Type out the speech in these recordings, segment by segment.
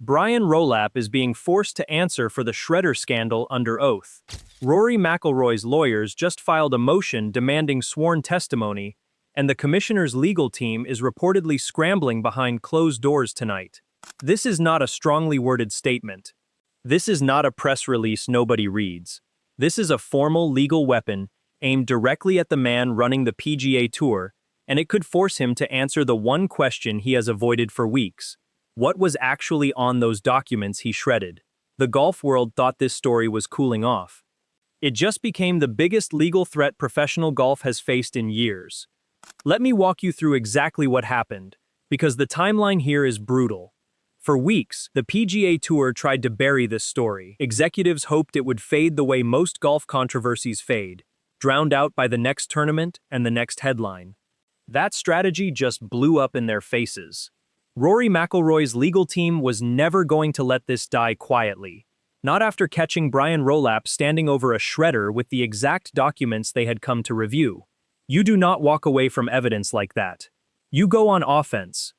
Brian Rolapp is being forced to answer for the shredder scandal under oath. Rory McIlroy's lawyers just filed a motion demanding sworn testimony, and the commissioner's legal team is reportedly scrambling behind closed doors tonight. This is not a strongly worded statement. This is not a press release nobody reads. This is a formal legal weapon aimed directly at the man running the PGA Tour, and it could force him to answer the one question he has avoided for weeks. What was actually on those documents he shredded? The golf world thought this story was cooling off. It just became the biggest legal threat professional golf has faced in years. Let me walk you through exactly what happened, because the timeline here is brutal. For weeks, the PGA Tour tried to bury this story. Executives hoped it would fade the way most golf controversies fade, drowned out by the next tournament and the next headline. That strategy just blew up in their faces. Rory McIlroy's legal team was never going to let this die quietly. Not after catching Brian Rolapp standing over a shredder with the exact documents they had come to review. You do not walk away from evidence like that. You go on offense.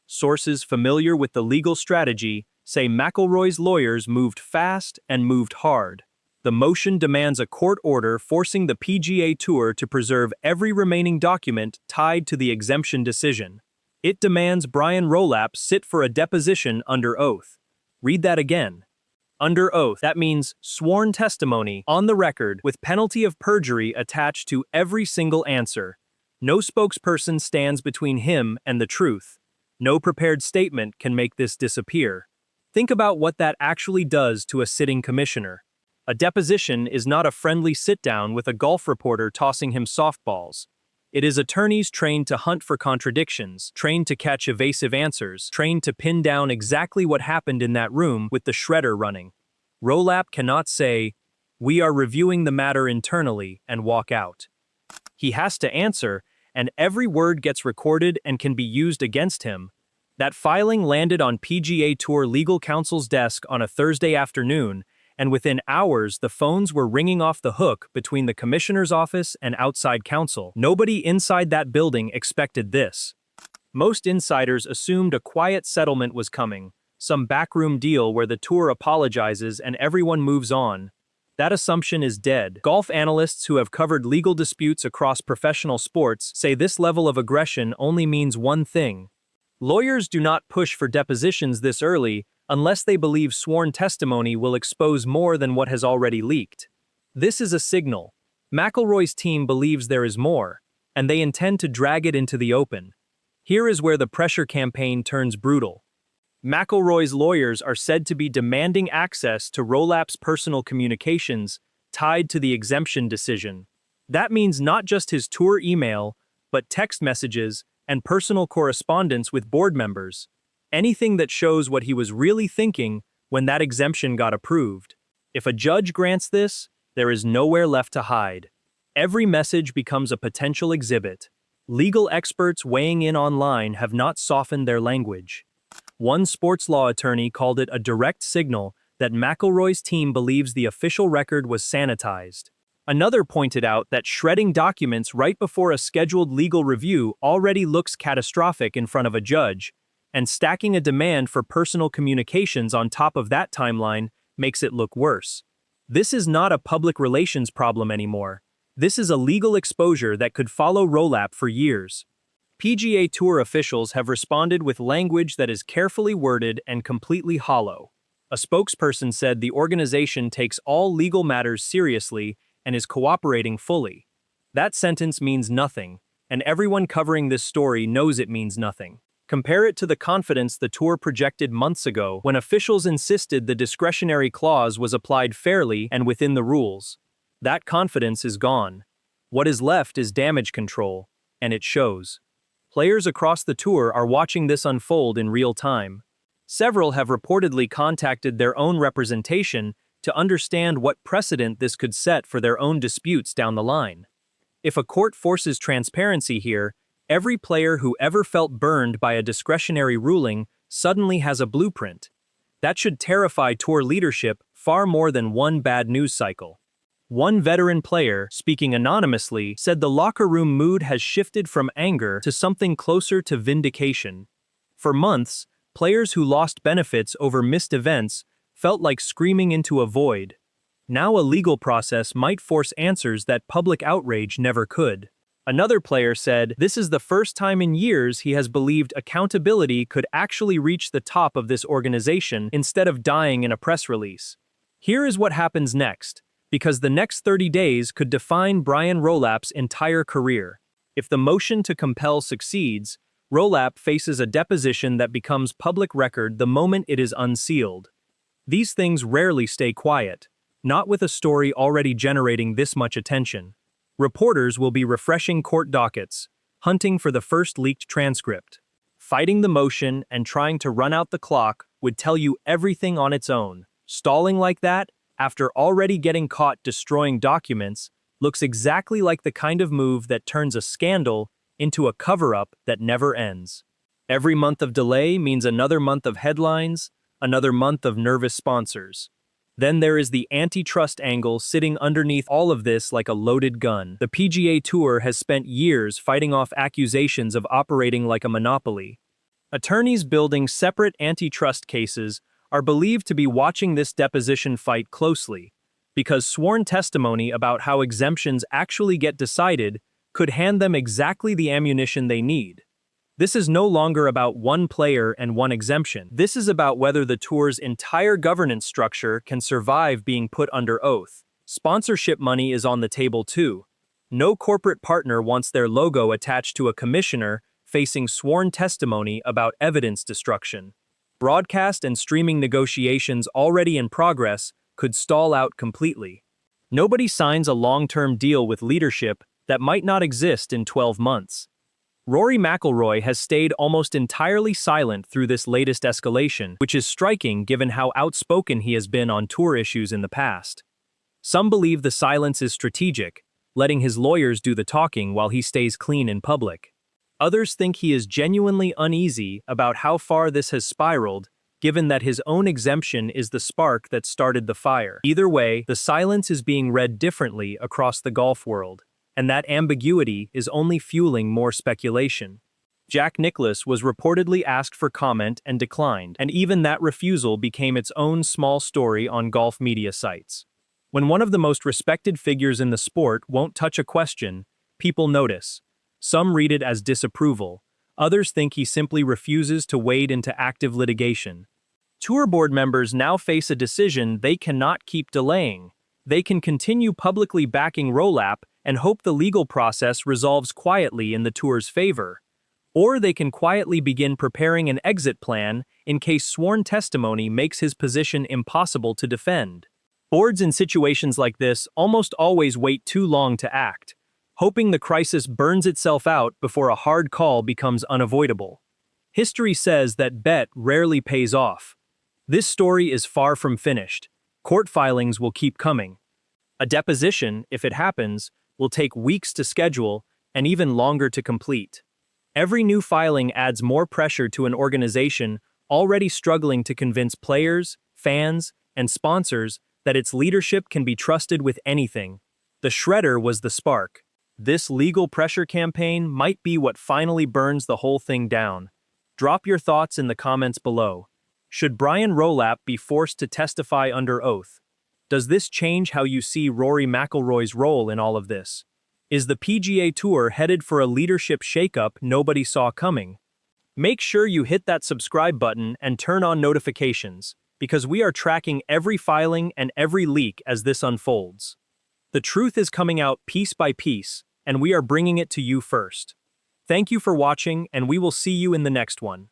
Sources familiar with the legal strategy say McIlroy's lawyers moved fast and moved hard. The motion demands a court order forcing the PGA Tour to preserve every remaining document tied to the exemption decision. It demands Brian Rolapp sit for a deposition under oath. Read that again. Under oath, that means sworn testimony on the record with penalty of perjury attached to every single answer. No spokesperson stands between him and the truth. No prepared statement can make this disappear. Think about what that actually does to a sitting commissioner. A deposition is not a friendly sit-down with a golf reporter tossing him softballs. It is attorneys trained to hunt for contradictions, trained to catch evasive answers, trained to pin down exactly what happened in that room with the shredder running. Rolapp cannot say, "We are reviewing the matter internally," and walk out. He has to answer, and every word gets recorded and can be used against him. That filing landed on PGA Tour legal counsel's desk on a Thursday afternoon, and within hours the phones were ringing off the hook between the commissioner's office and outside counsel. Nobody inside that building expected this. Most insiders assumed a quiet settlement was coming, some backroom deal where the tour apologizes and everyone moves on. That assumption is dead. Golf analysts who have covered legal disputes across professional sports say this level of aggression only means one thing. Lawyers do not push for depositions this early unless they believe sworn testimony will expose more than what has already leaked. This is a signal. McIlroy's team believes there is more, and they intend to drag it into the open. Here is where the pressure campaign turns brutal. McIlroy's lawyers are said to be demanding access to Rolapp's personal communications tied to the exemption decision. That means not just his tour email, but text messages and personal correspondence with board members. Anything that shows what he was really thinking when that exemption got approved. If a judge grants this, there is nowhere left to hide. Every message becomes a potential exhibit. Legal experts weighing in online have not softened their language. One sports law attorney called it a direct signal that McIlroy's team believes the official record was sanitized. Another pointed out that shredding documents right before a scheduled legal review already looks catastrophic in front of a judge, and stacking a demand for personal communications on top of that timeline makes it look worse. This is not a public relations problem anymore. This is a legal exposure that could follow Rolapp for years. PGA Tour officials have responded with language that is carefully worded and completely hollow. A spokesperson said the organization takes all legal matters seriously and is cooperating fully. That sentence means nothing, and everyone covering this story knows it means nothing. Compare it to the confidence the tour projected months ago when officials insisted the discretionary clause was applied fairly and within the rules. That confidence is gone. What is left is damage control, and it shows. Players across the tour are watching this unfold in real time. Several have reportedly contacted their own representation to understand what precedent this could set for their own disputes down the line. If a court forces transparency here, every player who ever felt burned by a discretionary ruling suddenly has a blueprint. That should terrify tour leadership far more than one bad news cycle. One veteran player, speaking anonymously, said the locker room mood has shifted from anger to something closer to vindication. For months, Players who lost benefits over missed events felt like screaming into a void. Now a legal process might force answers that public outrage never could. Another player said, "This is the first time in years he has believed accountability could actually reach the top of this organization instead of dying in a press release." Here is what happens next, because the next 30 days could define Brian Rolapp's entire career. If the motion to compel succeeds, Rolapp faces a deposition that becomes public record the moment it is unsealed. These things rarely stay quiet, not with a story already generating this much attention. Reporters will be refreshing court dockets, hunting for the first leaked transcript. Fighting the motion and trying to run out the clock would tell you everything on its own. Stalling like that, after already getting caught destroying documents, looks exactly like the kind of move that turns a scandal into a cover-up that never ends. Every month of delay means another month of headlines, another month of nervous sponsors. Then there is the antitrust angle sitting underneath all of this like a loaded gun. The PGA Tour has spent years fighting off accusations of operating like a monopoly. Attorneys building separate antitrust cases are believed to be watching this deposition fight closely, because sworn testimony about how exemptions actually get decided could hand them exactly the ammunition they need. This is no longer about one player and one exemption. This is about whether the tour's entire governance structure can survive being put under oath. Sponsorship money is on the table too. No corporate partner wants their logo attached to a commissioner facing sworn testimony about evidence destruction. Broadcast and streaming negotiations already in progress could stall out completely. Nobody signs a long-term deal with leadership that might not exist in 12 months. Rory McIlroy has stayed almost entirely silent through this latest escalation, which is striking given how outspoken he has been on tour issues in the past. Some believe the silence is strategic, letting his lawyers do the talking while he stays clean in public. Others think he is genuinely uneasy about how far this has spiraled, given that his own exemption is the spark that started the fire. Either way, the silence is being read differently across the golf world, and that ambiguity is only fueling more speculation. Jack Nicklaus was reportedly asked for comment and declined, and even that refusal became its own small story on golf media sites. When one of the most respected figures in the sport won't touch a question, people notice. Some read it as disapproval, others think he simply refuses to wade into active litigation. Tour board members now face a decision they cannot keep delaying. They can continue publicly backing Rolapp and hope the legal process resolves quietly in the tour's favor. Or they can quietly begin preparing an exit plan in case sworn testimony makes his position impossible to defend. Boards in situations like this almost always wait too long to act, hoping the crisis burns itself out before a hard call becomes unavoidable. History says that bet rarely pays off. This story is far from finished. Court filings will keep coming. A deposition, if it happens, will take weeks to schedule and even longer to complete. Every new filing adds more pressure to an organization already struggling to convince players, fans, and sponsors that its leadership can be trusted with anything. The shredder was the spark. This legal pressure campaign might be what finally burns the whole thing down. Drop your thoughts in the comments below. Should Brian Rolapp be forced to testify under oath? Does this change how you see Rory McIlroy's role in all of this? Is the PGA Tour headed for a leadership shakeup nobody saw coming? Make sure you hit that subscribe button and turn on notifications, because we are tracking every filing and every leak as this unfolds. The truth is coming out piece by piece, and we are bringing it to you first. Thank you for watching, and we will see you in the next one.